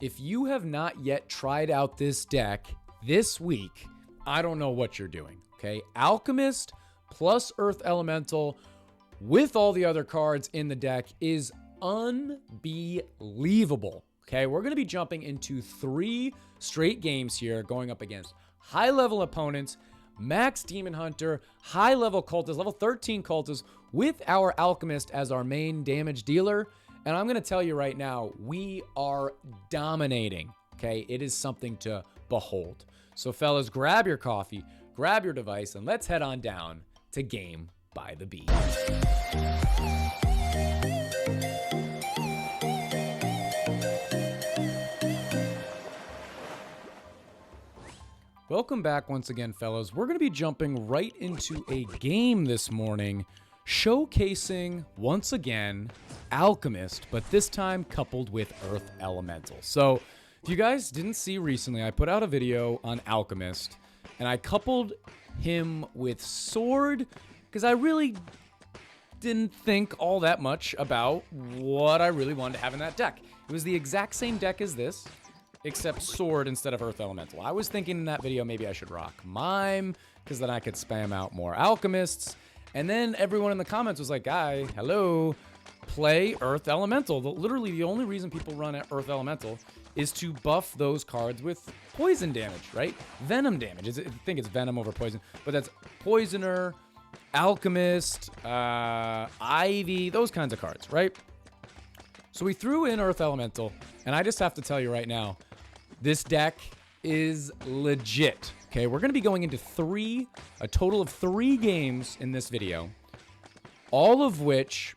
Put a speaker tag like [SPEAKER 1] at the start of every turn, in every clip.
[SPEAKER 1] if you have not yet tried out this deck this week, I don't know what you're doing, okay? Alchemist plus Earth Elemental with all the other cards in the deck is unbelievable, okay? We're going to be jumping into 3 straight games here, going up against high-level opponents, Max Demon Hunter, high-level Cultist, level 13 Cultist, with our Alchemist as our main damage dealer. And I'm going to tell you right now, we are dominating, okay? It is something to behold. So fellas, grab your coffee, grab your device, and let's head on down to Game by the Beat. Welcome back once again, fellas. We're going to be jumping right into a game this morning, showcasing, once again, Alchemist, but this time coupled with Earth Elemental. So, if you guys didn't see recently, I put out a video on Alchemist, and I coupled him with Sword, because I really didn't think all that much about what I really wanted to have in that deck. It was the exact same deck as this, except Sword instead of Earth Elemental. I was thinking in that video maybe I should rock Mime, because then I could spam out more Alchemists. And then everyone in the comments was like, "Guy, hello, play Earth Elemental." Literally the only reason people run at Earth Elemental is to buff those cards with poison damage, right? Venom damage. I think it's Venom over Poison, but that's Poisoner, Alchemist, Ivy, those kinds of cards, right? So we threw in Earth Elemental, and I just have to tell you right now, this deck is legit, okay? We're going to be going into a total of 3 games in this video, all of which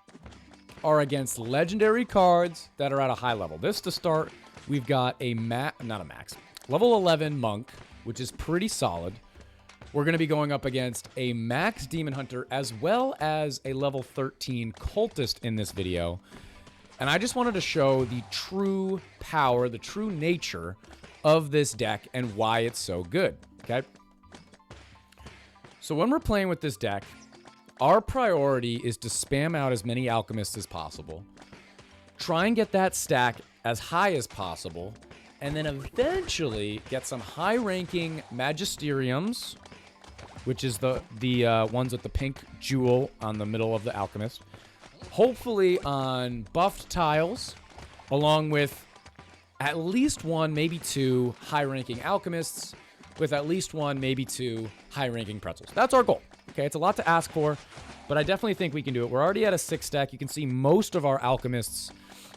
[SPEAKER 1] are against legendary cards that are at a high level. This to start, we've got level 11 Monk, which is pretty solid. We're going to be going up against a Max Demon Hunter as well as a level 13 Cultist in this video. And I just wanted to show the true power, the true nature of this deck and why it's so good, okay? So when we're playing with this deck, our priority is to spam out as many Alchemists as possible, try and get that stack as high as possible, and then eventually get some high-ranking Magisteriums, which is the ones with the pink jewel on the middle of the Alchemist, hopefully on buffed tiles, along with at least 1, maybe 2 high-ranking Alchemists, with at least 1, maybe 2 high-ranking Pretzels. That's our goal. Okay, it's a lot to ask for, but I definitely think we can do it. We're already at a 6 stack. You can see most of our Alchemists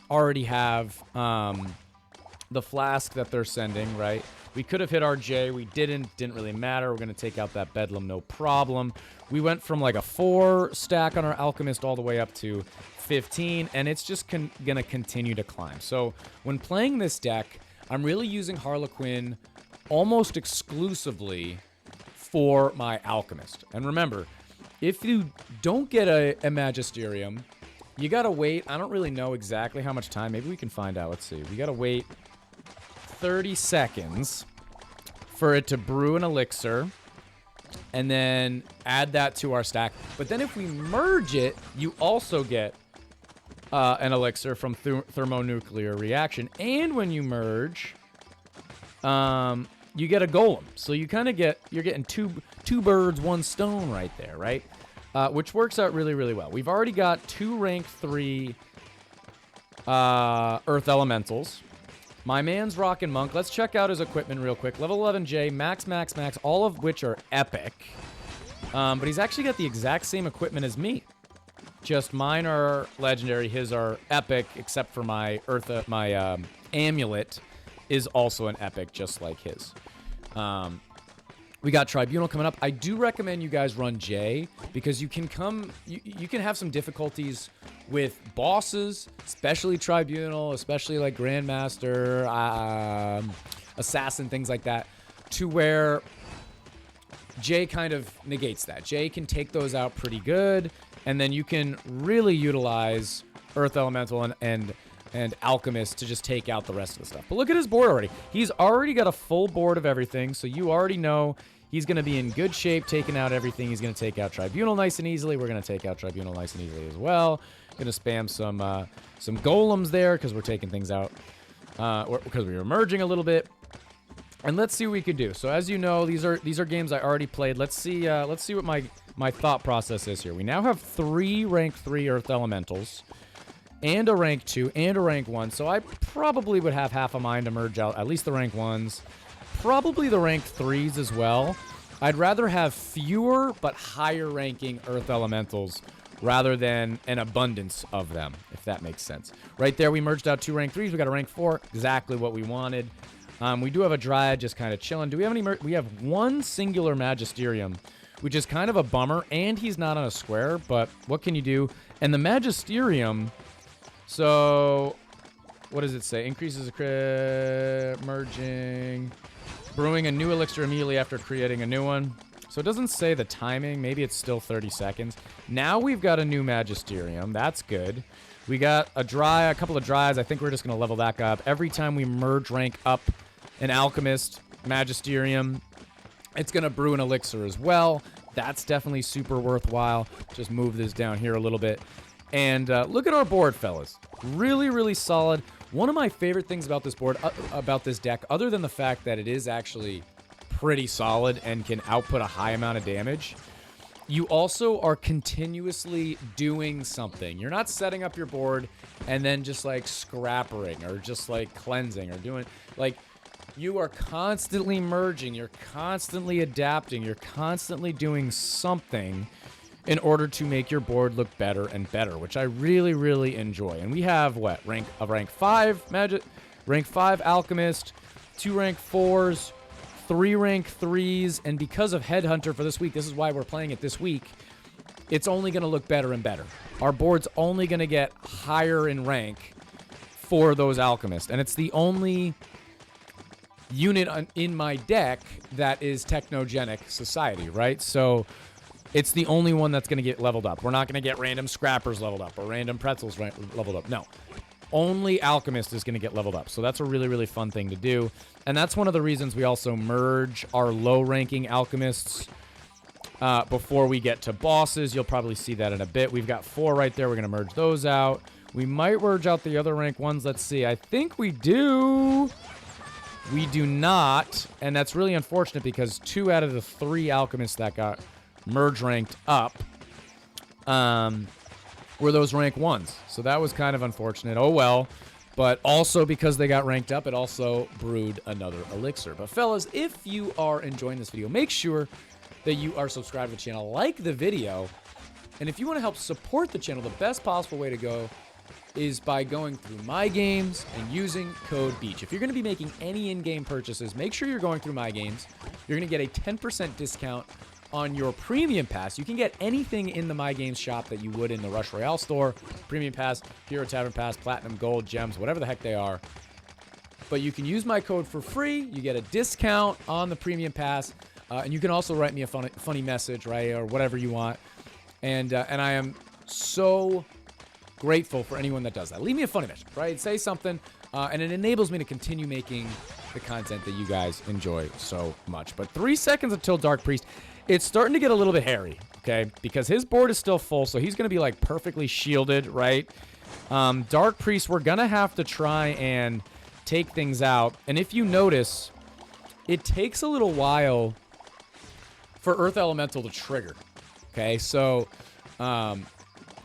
[SPEAKER 1] already have the flask that they're sending, right? We could have hit our J. We didn't really matter. We're going to take out that Bedlam, no problem. We went from like a 4 stack on our Alchemist all the way up to 15, and it's just going to continue to climb. So when playing this deck, I'm really using Harlequin almost exclusively for my Alchemist. And remember, if you don't get a Magisterium, you got to wait. I don't really know exactly how much time. Maybe we can find out. Let's see. We got to wait 30 seconds for it to brew an elixir and then add that to our stack. But then if we merge it, you also get an elixir from thermonuclear reaction. And when you merge, you get a golem. So you kind of you're getting two birds, 1 stone right there, right? Which works out really, really well. We've already got 2 rank 3 Earth Elementals. My man's rockin' Monk. Let's check out his equipment real quick. Level 11J, max, all of which are epic. But he's actually got the exact same equipment as me. Just mine are legendary, his are epic, except for my amulet is also an epic, just like his. We got Tribunal coming up. I do recommend you guys run J, because you can have some difficulties with bosses, especially Tribunal, especially like Grandmaster, Assassin, things like that, to where J kind of negates that. J can take those out pretty good, and then you can really utilize Earth Elemental and Alchemist to just take out the rest of the stuff. But look at his board already. He's already got a full board of everything, so you already know he's going to be in good shape taking out everything. He's going to take out Tribunal nice and easily. We're going to take out Tribunal nice and easily as well. Going to spam some golems there because we're taking things out because we were merging a little bit. And let's see what we could do. So as you know, these are games I already played. Let's see what my thought process is here. We now have 3 rank 3 Earth Elementals, and a rank 2, and a rank 1. So I probably would have half a mind to merge out at least the rank 1s. Probably the rank 3s as well. I'd rather have fewer but higher ranking Earth Elementals rather than an abundance of them, if that makes sense. Right there, we merged out 2 rank 3s. We got a rank 4, exactly what we wanted. We do have a Dryad just kind of chilling. Do we have any... We have 1 singular Magisterium, which is kind of a bummer, and he's not on a square, but what can you do? And the Magisterium... So, what does it say? Increases merging... Brewing a new elixir immediately after creating a new one. So it doesn't say the timing. Maybe it's still 30 seconds. Now we've got a new Magisterium. That's good. We got a couple of Dryads. I think we're just going to level that guy up. Every time we merge rank up an Alchemist Magisterium, it's going to brew an elixir as well. That's definitely super worthwhile. Just move this down here a little bit. And look at our board, fellas. Really, really solid. One of my favorite things about this board, about this deck, other than the fact that it is actually pretty solid and can output a high amount of damage, you also are continuously doing something. You're not setting up your board and then just like scrappering or just like cleansing or doing, like, you are constantly merging, you're constantly adapting, you're constantly doing something in order to make your board look better and better, which I really, really enjoy. And we have, what, rank 5 Magic, rank 5 Alchemist, 2 rank 4s, 3 rank 3s, and because of Headhunter for this week, this is why we're playing it this week, it's only going to look better and better. Our board's only going to get higher in rank for those Alchemists, and it's the only unit in my deck that is Technogenic Society, right? So it's the only one that's going to get leveled up. We're not going to get random Scrappers leveled up or random Pretzels leveled up. No. Only Alchemist is going to get leveled up. So that's a really, really fun thing to do. And that's one of the reasons we also merge our low-ranking Alchemists before we get to bosses. You'll probably see that in a bit. We've got 4 right there. We're going to merge those out. We might merge out the other rank 1s. Let's see. I think we do. We do not. And that's really unfortunate because 2 out of the 3 Alchemists that got merge ranked up were those rank 1s. So that was kind of unfortunate. Oh well. But also because they got ranked up, it also brewed another elixir. But fellas, if you are enjoying this video, make sure that you are subscribed to the channel, like the video, and if you want to help support the channel, the best possible way to go is by going through My Games and using code BEACH. If you're going to be making any in-game purchases, make sure you're going through My Games. You're going to get a 10% discount on your Premium Pass. You can get anything in the My Games shop that you would in the Rush Royale store. Premium Pass, Hero Tavern Pass, Platinum, Gold, Gems, whatever the heck they are. But you can use my code for free. You get a discount on the Premium Pass. And you can also write me a funny message, right, or whatever you want. And I am so grateful for anyone that does that. Leave me a funny message, right? Say something, and it enables me to continue making the content that you guys enjoy so much. But 3 seconds until Dark Priest. It's starting to get a little bit hairy, okay? Because his board is still full, so he's going to be, like, perfectly shielded, right? Dark Priest, we're going to have to try and take things out. And if you notice, it takes a little while for Earth Elemental to trigger, okay? So,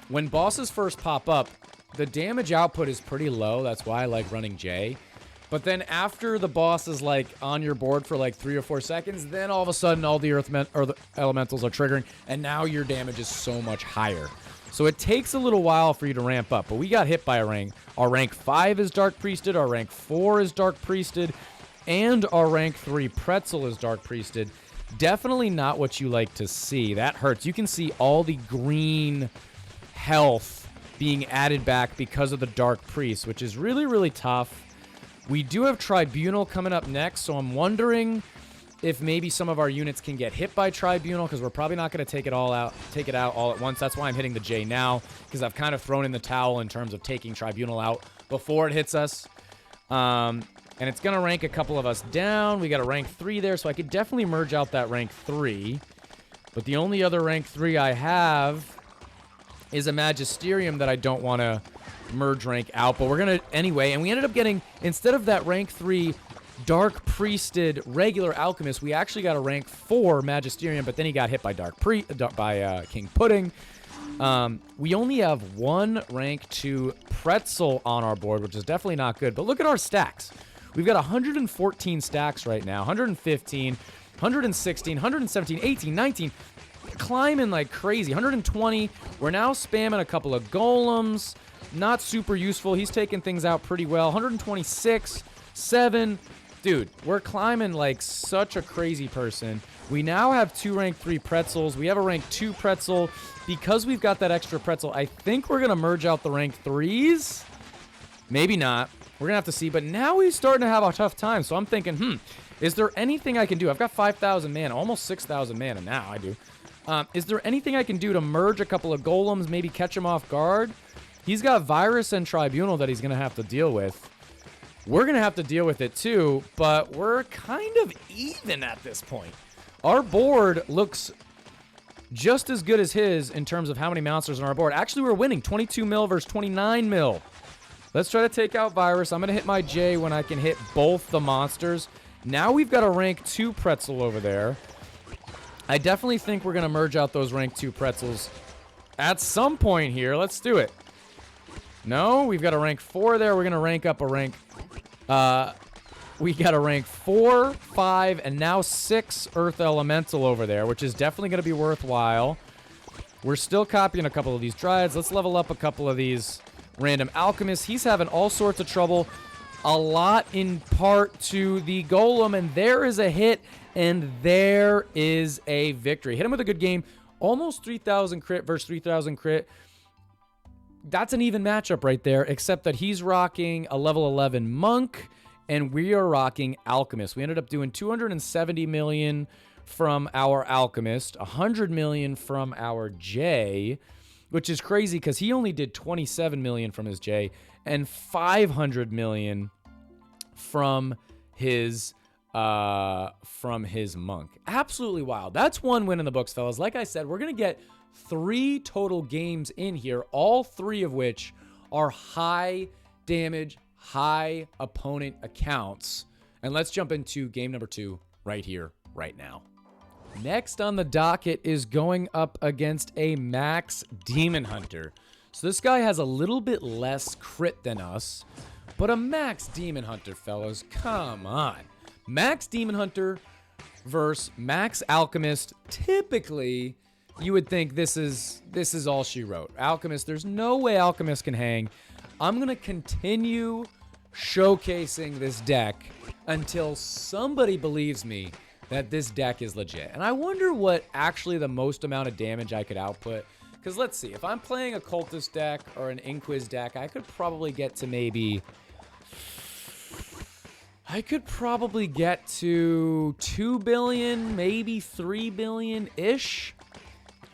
[SPEAKER 1] when bosses first pop up, the damage output is pretty low. That's why I like running J. But then after the boss is, like, on your board for, like, 3 or 4 seconds, then all of a sudden all the the elementals are triggering, and now your damage is so much higher. So it takes a little while for you to ramp up. But we got hit by a rank. Our rank 5 is Dark Priested, our rank 4 is Dark Priested, and our rank 3 Pretzel is Dark Priested. Definitely not what you like to see. That hurts. You can see all the green health being added back because of the Dark Priest, which is really, really tough. We do have Tribunal coming up next, so I'm wondering if maybe some of our units can get hit by Tribunal, because we're probably not going to take it out all at once. That's why I'm hitting the J now, because I've kind of thrown in the towel in terms of taking Tribunal out before it hits us. And it's going to rank a couple of us down. We got a rank 3 there, so I could definitely merge out that rank 3. But the only other rank 3 I have is a Magisterium that I don't want to merge rank out, but we're going to anyway. And we ended up getting, instead of that rank 3 Dark Priested regular Alchemist, we actually got a rank 4 Magisterium, but then he got hit by King Pudding. We only have one rank 2 Pretzel on our board, which is definitely not good. But look at our stacks. We've got 114 stacks right now, 115, 116, 117, 18, 19, climbing like crazy, 120. We're now spamming a couple of golems. Not super useful. He's taking things out pretty well. 126, 7. Dude, we're climbing like such a crazy person. We now have 2 rank 3 pretzels. We have a rank 2 pretzel. Because we've got that extra pretzel, I think we're going to merge out the rank 3s. Maybe not. We're going to have to see. But now he's starting to have a tough time. So I'm thinking, is there anything I can do? I've got 5,000 mana, almost 6,000 mana now. I do. Is there anything I can do to merge a couple of golems, maybe catch him off guard? He's got Virus and Tribunal that he's going to have to deal with. We're going to have to deal with it too, but we're kind of even at this point. Our board looks just as good as his in terms of how many monsters on our board. Actually, we're winning 22 mil versus 29 mil. Let's try to take out Virus. I'm going to hit my J when I can hit both the monsters. Now we've got a rank 2 pretzel over there. I definitely think we're going to merge out those rank 2 pretzels at some point here. Let's do it. No, we've got a rank 4 there. We're going to rank up a rank. We got a rank 4, 5, and now 6 Earth Elemental over there, which is definitely going to be worthwhile. We're still copying a couple of these Dryads. Let's level up a couple of these random Alchemists. He's having all sorts of trouble. A lot in part to the Golem, and there is a hit, and there is a victory. Hit him with a good game. Almost 3,000 crit versus 3,000 crit. That's an even matchup right there, except that he's rocking a level 11 Monk, and we are rocking Alchemist. We ended up doing 270 million from our Alchemist, 100 million from our J, which is crazy because he only did 27 million from his J, and 500 million from his Monk. Absolutely wild. That's one win in the books, fellas. Like I said, we're going to get 3 total games in here, all 3 of which are high damage, high opponent accounts. And let's jump into game number 2 right here, right now. Next on the docket is going up against a Max Demon Hunter. So this guy has a little bit less crit than us, but a Max Demon Hunter, fellas, come on. Max Demon Hunter versus Max Alchemist. Typically, you would think this is all she wrote. Alchemist, there's no way Alchemist can hang. I'm going to continue showcasing this deck until somebody believes me that this deck is legit. And I wonder what actually the most amount of damage I could output. Because let's see, if I'm playing a Cultist deck or an Inquis deck, I could probably get to maybe... I could probably get to 2 billion, maybe 3 billion-ish.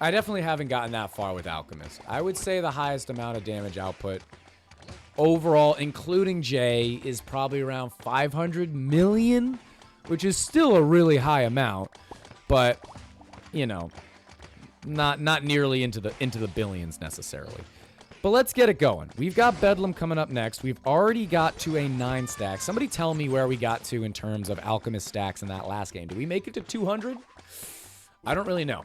[SPEAKER 1] I definitely haven't gotten that far with Alchemist. I would say the highest amount of damage output overall, including J, is probably around 500 million, which is still a really high amount, but, you know, not nearly into the billions necessarily. But let's get it going. We've got Bedlam coming up next. We've already got to a 9 stack. Somebody tell me where we got to in terms of Alchemist stacks in that last game. Did we make it to 200? I don't really know.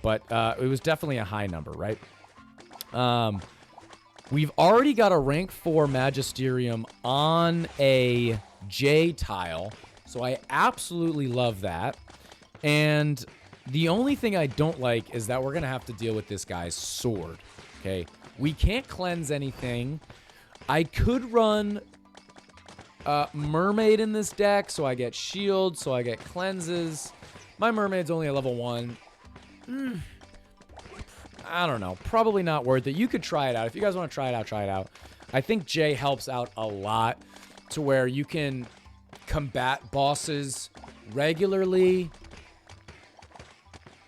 [SPEAKER 1] But it was definitely a high number, right? We've already got a rank 4 Magisterium on a J tile, so I absolutely love that. And the only thing I don't like is that we're going to have to deal with this guy's sword, okay? We can't cleanse anything. I could run Mermaid in this deck, so I get shield, so I get cleanses. My Mermaid's only a level 1. I don't know. Probably not worth it. You could try it out. If you guys want to try it out, try it out. I think J helps out a lot to where you can combat bosses regularly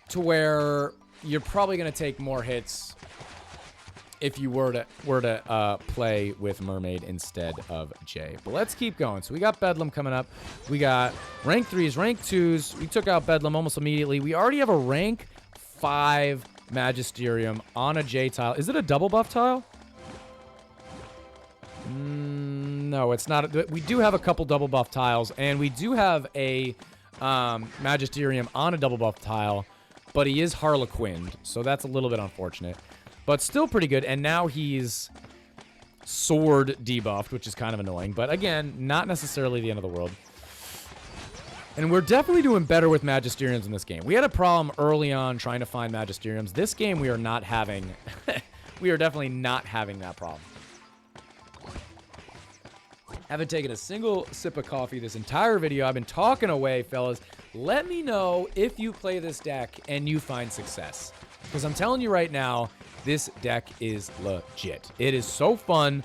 [SPEAKER 1] to where you're probably going to take more hits if you were to play with Mermaid instead of J. But let's keep going. So we got Bedlam coming up. We got rank 3s, rank 2s. We took out Bedlam almost immediately. We already have a rank 5 Magisterium on a J tile. Is it a double buff tile? No, it's not. We do have a couple double buff tiles, and we do have a Magisterium on a double buff tile, but he is Harlequinned, so that's a little bit unfortunate. But still pretty good, and now he's sword debuffed, which is kind of annoying. But again, not necessarily the end of the world. And we're definitely doing better with Magisteriums in this game. We had a problem early on trying to find Magisteriums. This game we are not having... we are definitely not having that problem. Haven't taken a single sip of coffee this entire video. I've been talking away, fellas. Let me know if you play this deck and you find success. Because I'm telling you right now, this deck is legit. It is so fun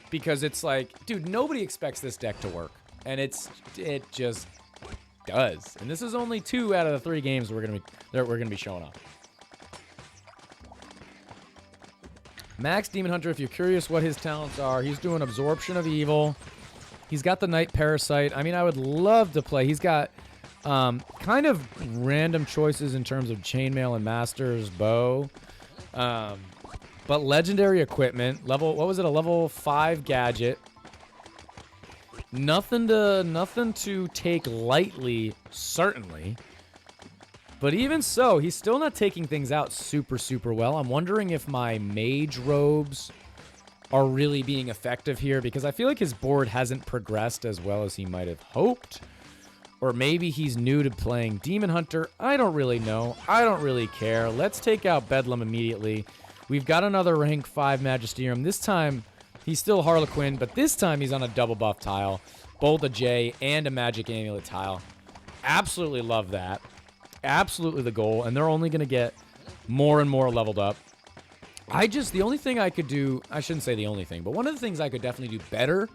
[SPEAKER 1] because it's like, dude, nobody expects this deck to work. And it just does. And this is only 2 out of the 3 games we're gonna be showing off. Max Demon Hunter, if you're curious what his talents are, he's doing Absorption of Evil. He's got the Night Parasite. I mean, I would love to play. He's got kind of random choices in terms of Chainmail and Master's Bow. But legendary equipment. What was it? A level 5 gadget. Nothing to take lightly, certainly. But even so, he's still not taking things out super, super well. I'm wondering if my mage robes are really being effective here, because I feel like his board hasn't progressed as well as he might have hoped. Or maybe he's new to playing Demon Hunter. I don't really know. I don't really care. Let's take out Bedlam immediately. We've got another rank 5 Magisterium. This time, he's still Harlequin, but this time he's on a double buff tile. Both a J and a Magic Amulet tile. Absolutely love that. Absolutely the goal, and they're only going to get more and more leveled up. The only thing I could do, I shouldn't say the only thing, but one of the things I could definitely do better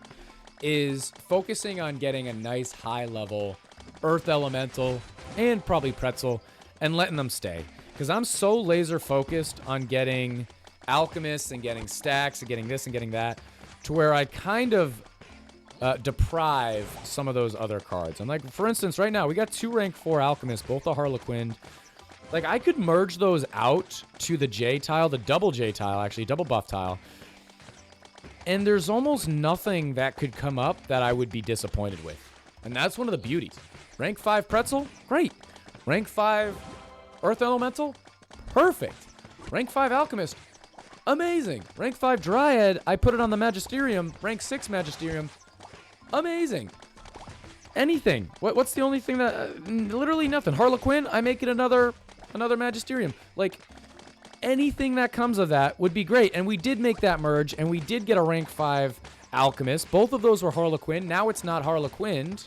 [SPEAKER 1] is focusing on getting a nice high level Earth Elemental and probably Pretzel and letting them stay. Because I'm so laser focused on getting Alchemists and getting stacks and getting this and getting that to where I kind of deprive some of those other cards. And like, for instance, right now we got 2 rank 4 Alchemists, both the Harlequin. Like, I could merge those out to the J tile, the double J tile, actually, double buff tile. And there's almost nothing that could come up that I would be disappointed with. And that's one of the beauties. Rank 5 Pretzel, great. Rank 5 Earth Elemental, perfect. Rank 5 Alchemist, amazing. Rank 5 Dryad, I put it on the Magisterium. Rank 6 Magisterium, amazing. Anything. What's the only thing that... literally nothing. Harlequin, I make it another Magisterium. Like, anything that comes of that would be great. And we did make that merge, and we did get a rank 5 Alchemist. Both of those were Harlequin. Now it's not Harlequinned.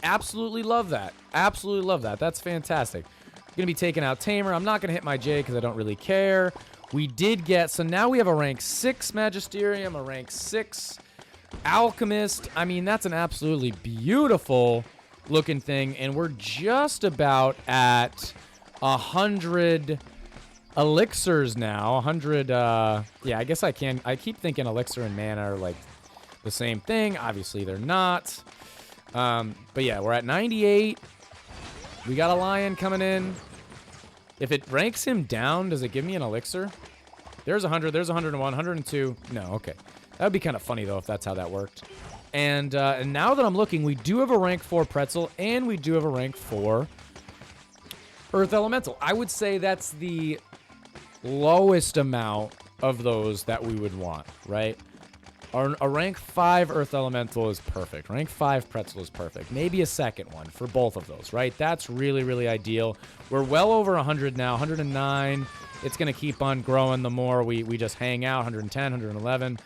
[SPEAKER 1] Absolutely love that. Absolutely love that. That's fantastic. Going to be taking out Tamer. I'm not going to hit my J because I don't really care. We did get... so now we have a rank 6 Magisterium, a rank 6... Alchemist. I mean, that's an absolutely beautiful looking thing, and we're just about at 100 elixirs now. 100 yeah, I guess I keep thinking elixir and mana are like the same thing. Obviously they're not. But yeah, we're at 98. We got a lion coming in. If it ranks him down, does it give me an elixir? There's 100, there's 101, 102. No, okay. That would be kind of funny, though, if that's how that worked. And now that I'm looking, we do have a rank 4 Pretzel, and we do have a rank 4 Earth Elemental. I would say that's the lowest amount of those that we would want, right? A rank 5 Earth Elemental is perfect. Rank 5 Pretzel is perfect. Maybe a second one for both of those, right? That's really, really ideal. We're well over 100 now, 109. It's going to keep on growing the more we just hang out, 110, 111.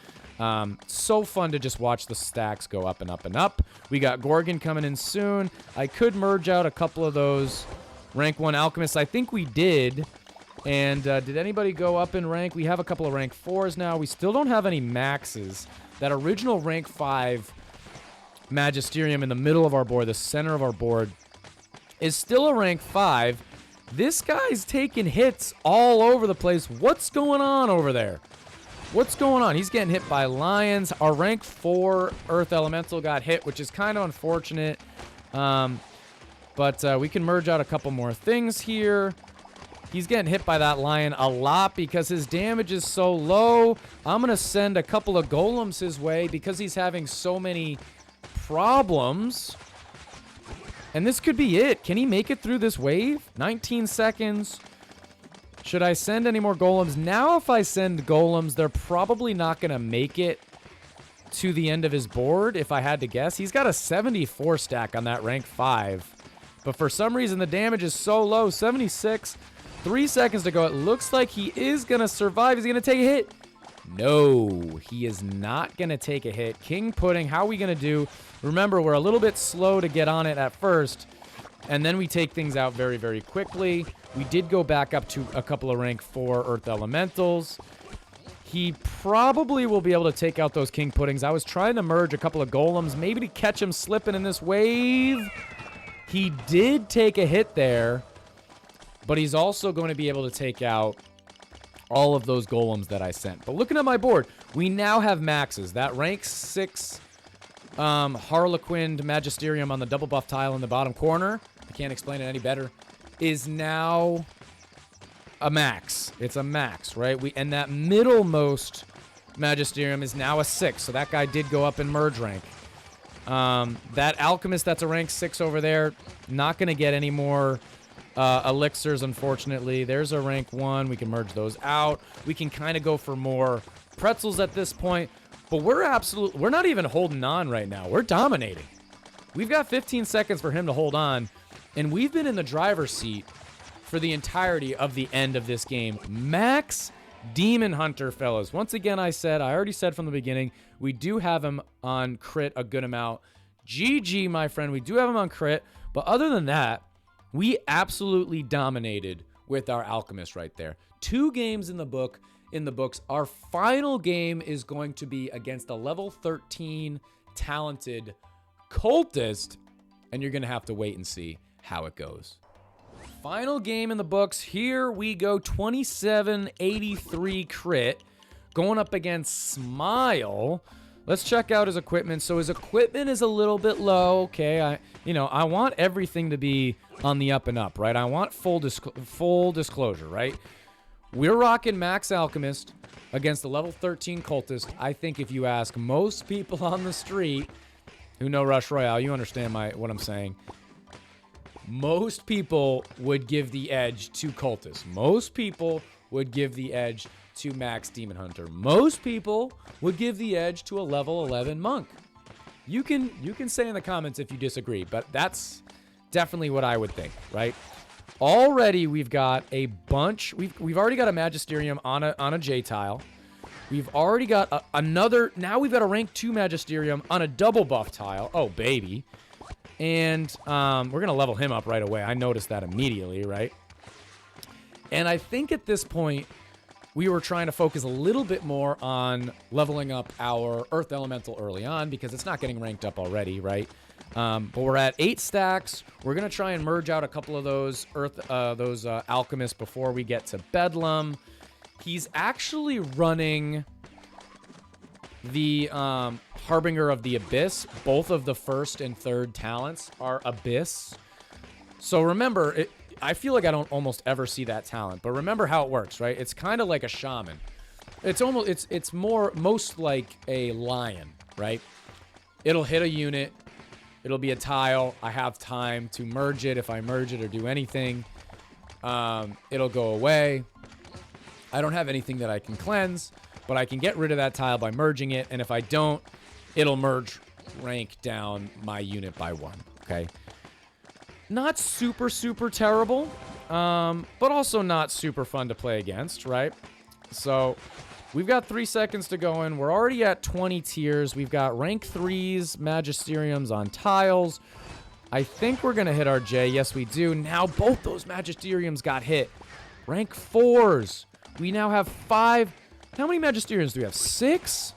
[SPEAKER 1] So fun to just watch the stacks go up and up and up. We got Gorgon coming in soon. I could merge out a couple of those rank 1 Alchemists. I think we did. And did anybody go up in rank? We have a couple of rank 4s now. We still don't have any maxes. That original rank 5 Magisterium in the middle of our board, the center of our board, is still a rank 5. This guy's taking hits all over the place. What's going on over there? What's going on? He's getting hit by lions. Our rank 4 Earth Elemental got hit, which is kind of unfortunate. But we can merge out a couple more things here. He's getting hit by that lion a lot because his damage is so low. I'm going to send a couple of golems his way because he's having so many problems. And this could be it. Can he make it through this wave? 19 seconds. Should I send any more golems? Now if I send golems, they're probably not going to make it to the end of his board, if I had to guess. He's got a 74 stack on that rank 5. But for some reason, the damage is so low. 76. 3 seconds to go. It looks like he is going to survive. Is he going to take a hit? No, he is not going to take a hit. King Pudding, how are we going to do? Remember, we're a little bit slow to get on it at first, and then we take things out very, very quickly. We did go back up to a couple of rank 4 Earth Elementals. He probably will be able to take out those King Puddings. I was trying to merge a couple of golems, maybe to catch him slipping in this wave. He did take a hit there, but he's also going to be able to take out all of those golems that I sent. But looking at my board, we now have maxes. That rank 6 Harlequined Magisterium on the double buff tile in the bottom corner, I can't explain it any better, is now a max. It's a max, right? And that middlemost Magisterium is now a 6, so that guy did go up in merge rank. That Alchemist that's a rank 6 over there, not going to get any more elixirs, unfortunately. There's a rank 1. We can merge those out. We can kind of go for more pretzels at this point. But we're not even holding on right now. We're dominating. We've got 15 seconds for him to hold on. And we've been in the driver's seat for the entirety of the end of this game. Max Demon Hunter, fellas. Once again, I already said from the beginning, we do have him on crit a good amount. GG, my friend. We do have him on crit. But other than that, we absolutely dominated with our Alchemist right there. 2 games in the books. Our final game is going to be against a level 13 talented cultist, and you're going to have to wait and see how it goes. Final game in the books. Here we go. 2783 crit going up against Smile. Let's check out his equipment. So his equipment is a little bit low. Okay, I want everything to be on the up and up, right? I want full disclosure, right? We're rocking Max Alchemist against the level 13 cultist. I think if you ask most people on the street who know Rush Royale, you understand what I'm saying. Most people would give the edge to cultist. Most people would give the edge to Max Demon Hunter. Most people would give the edge to a level 11 monk. You can say in the comments if you disagree, but that's definitely what I would think, right? Already we've got a bunch. We've already got a Magisterium on a J tile. We've already got another. Now we've got a rank 2 Magisterium on a double buff tile. Oh baby, and we're gonna level him up right away. I noticed that immediately, right? And I think at this point we were trying to focus a little bit more on leveling up our Earth Elemental early on because it's not getting ranked up already, right? But we're at 8 stacks. We're going to try and merge out a couple of those Alchemists before we get to Bedlam. He's actually running the Harbinger of the Abyss. Both of the first and third talents are Abyss. So remember, I feel like I don't almost ever see that talent. But remember how it works, right? It's kind of like a shaman. It's most like a lion, right? It'll hit a unit. It'll be a tile. I have time to merge it if I merge it or do anything. It'll go away. I don't have anything that I can cleanse, but I can get rid of that tile by merging it. And if I don't, it'll merge rank down my unit by 1. Okay. Not super, super terrible, but also not super fun to play against, right? So we've got 3 seconds to go in. We're already at 20 tiers. We've got rank 3s, Magisteriums on tiles. I think we're going to hit our J. Yes, we do. Now both those Magisteriums got hit. Rank 4s. We now have 5. How many Magisteriums do we have? 6?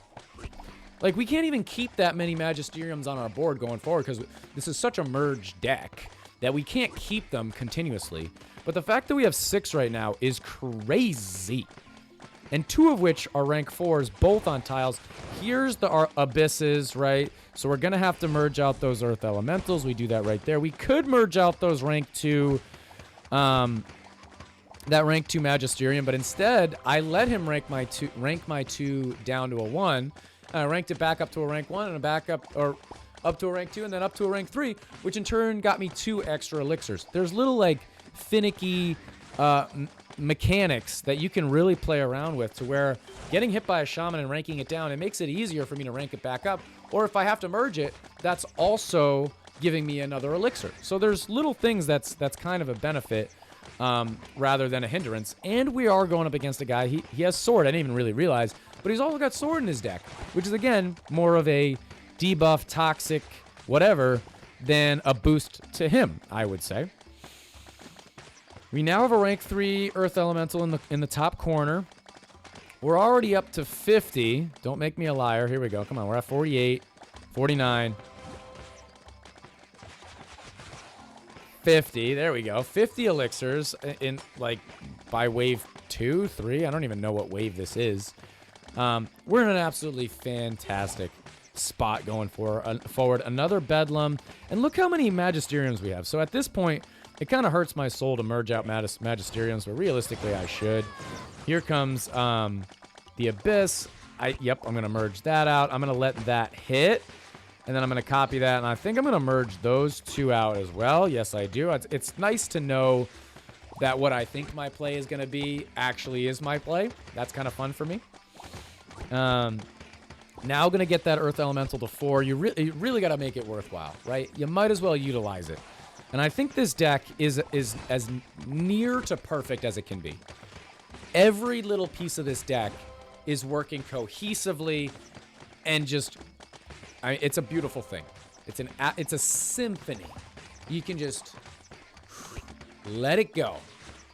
[SPEAKER 1] Like, we can't even keep that many Magisteriums on our board going forward because this is such a merged deck that we can't keep them continuously. But the fact that we have 6 right now is crazy. And 2 of which are rank 4s, both on tiles. Here's our Abysses, right? So we're going to have to merge out those Earth Elementals. We do that right there. We could merge out those rank 2 that rank 2 Magisterium, but instead I let him rank my 2 down to a 1. And I ranked it back up to a rank 1 and back up to a rank 2 and then up to a rank 3, which in turn got me 2 extra elixirs. There's little like finicky mechanics that you can really play around with, to where getting hit by a shaman and ranking it down, it makes it easier for me to rank it back up. Or if I have to merge it, that's also giving me another elixir. So there's little things that's kind of a benefit rather than a hindrance. And we are going up against a guy, he has sword, I didn't even really realize, but he's also got sword in his deck, which is again more of a debuff, toxic, whatever, than a boost to him, I would say. We now have a rank 3 Earth Elemental in the top corner. We're already up to 50. Don't make me a liar. Here we go. Come on, we're at 48, 49, 50. There we go. 50 elixirs in like by wave 2, 3. I don't even know what wave this is. We're in an absolutely fantastic spot going forward. Another Bedlam. And look how many Magisteriums we have. So at this point, it kind of hurts my soul to merge out Magisteriums, but realistically I should. Here comes the Abyss. Yep, I'm going to merge that out. I'm going to let that hit. And then I'm going to copy that. And I think I'm going to merge those 2 out as well. Yes, I do. It's nice to know that what I think my play is going to be actually is my play. That's kind of fun for me. Now going to get that Earth Elemental to 4. You really got to make it worthwhile, right? You might as well utilize it. And I think this deck is as near to perfect as it can be. Every little piece of this deck is working cohesively, and just, I mean, it's a beautiful thing. It's a symphony. You can just let it go,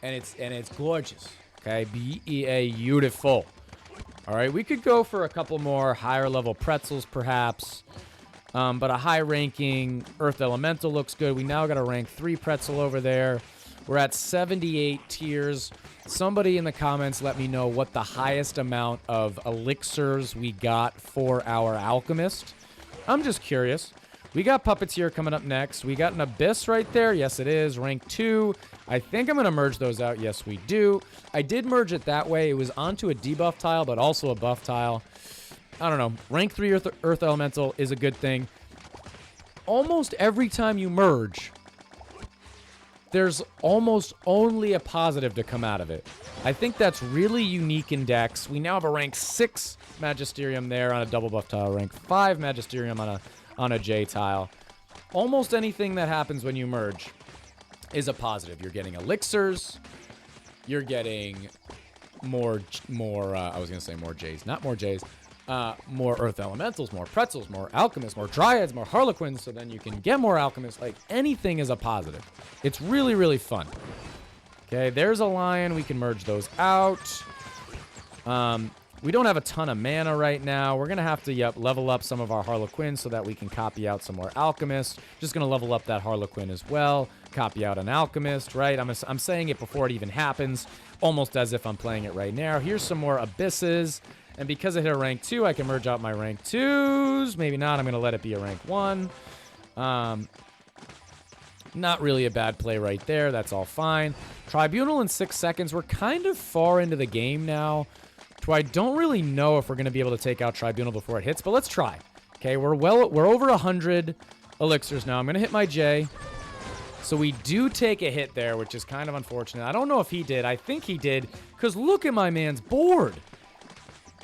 [SPEAKER 1] and it's gorgeous. Okay, beautiful. All right, we could go for a couple more higher level pretzels, perhaps. But a high ranking Earth Elemental looks good. We now got a rank 3 pretzel over there. We're at 78 tiers. Somebody in the comments let me know what the highest amount of elixirs we got for our alchemist. I'm just curious. We got Puppeteer coming up next. We got an Abyss right there. Yes, it is. Rank 2. I think I'm going to merge those out. Yes, we do. I did merge it that way. It was onto a debuff tile, but also a buff tile. I don't know. Rank 3 Earth Elemental is a good thing. Almost every time you merge, there's almost only a positive to come out of it. I think that's really unique in decks. We now have a rank 6 Magisterium there on a double buff tile. Rank 5 Magisterium on a J tile. Almost anything that happens when you merge is a positive. You're getting elixirs. You're getting more I was going to say more J's. Not more J's. More Earth Elementals, more Pretzels, more Alchemists, more Dryads, more Harlequins, so then you can get more Alchemists. Like, anything is a positive. It's really, really fun. Okay, there's a Lion. We can merge those out. We don't have a ton of mana right now. We're going to have to level up some of our Harlequins so that we can copy out some more Alchemists. Just going to level up that Harlequin as well. Copy out an Alchemist, right? I'm saying it before it even happens, almost as if I'm playing it right now. Here's some more Abysses. And because I hit a rank 2, I can merge out my rank 2s. Maybe not. I'm going to let it be a rank 1. Not really a bad play right there. That's all fine. Tribunal in 6 seconds. We're kind of far into the game now, to I don't really know if we're going to be able to take out Tribunal before it hits, but let's try. Okay, we're over 100 elixirs now. I'm going to hit my J. So we do take a hit there, which is kind of unfortunate. I don't know if he did. I think he did, because look at my man's board.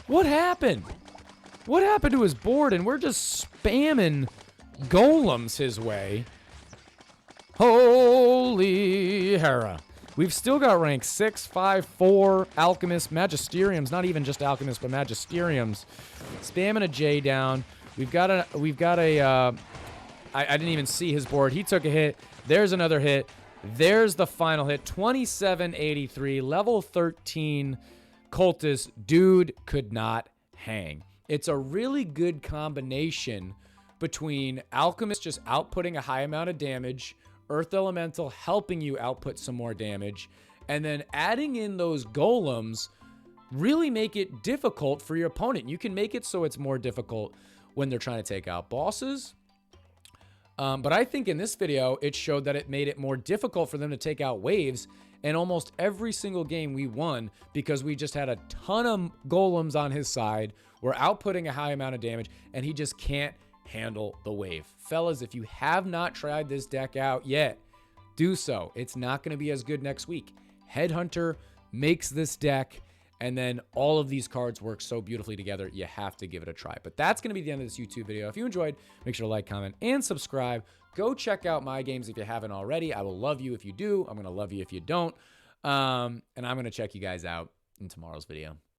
[SPEAKER 1] What happened? What happened to his board? And we're just spamming golems his way. Holy Hera. We've still got rank 6, 5, 4 Alchemists, Magisteriums, not even just Alchemists, but Magisteriums. Spamming a J down. We've got a, I didn't even see his board. He took a hit. There's another hit. There's the final hit. 2783, level 13 Cultist. Dude could not hang. It's a really good combination between Alchemist just outputting a high amount of damage, Earth Elemental helping you output some more damage, and then adding in those golems really make it difficult for your opponent. You can make it so it's more difficult when they're trying to take out bosses. But I think in this video, it showed that it made it more difficult for them to take out waves. And almost every single game we won because we just had a ton of golems on his side. We're outputting a high amount of damage, and he just can't handle the wave. Fellas, if you have not tried this deck out yet, do so. It's not going to be as good next week. Headhunter makes this deck, and then all of these cards work so beautifully together, you have to give it a try. But that's going to be the end of this YouTube video. If you enjoyed, make sure to like, comment, and subscribe. Go check out my games if you haven't already. I will love you if you do. I'm going to love you if you don't. And I'm going to check you guys out in tomorrow's video.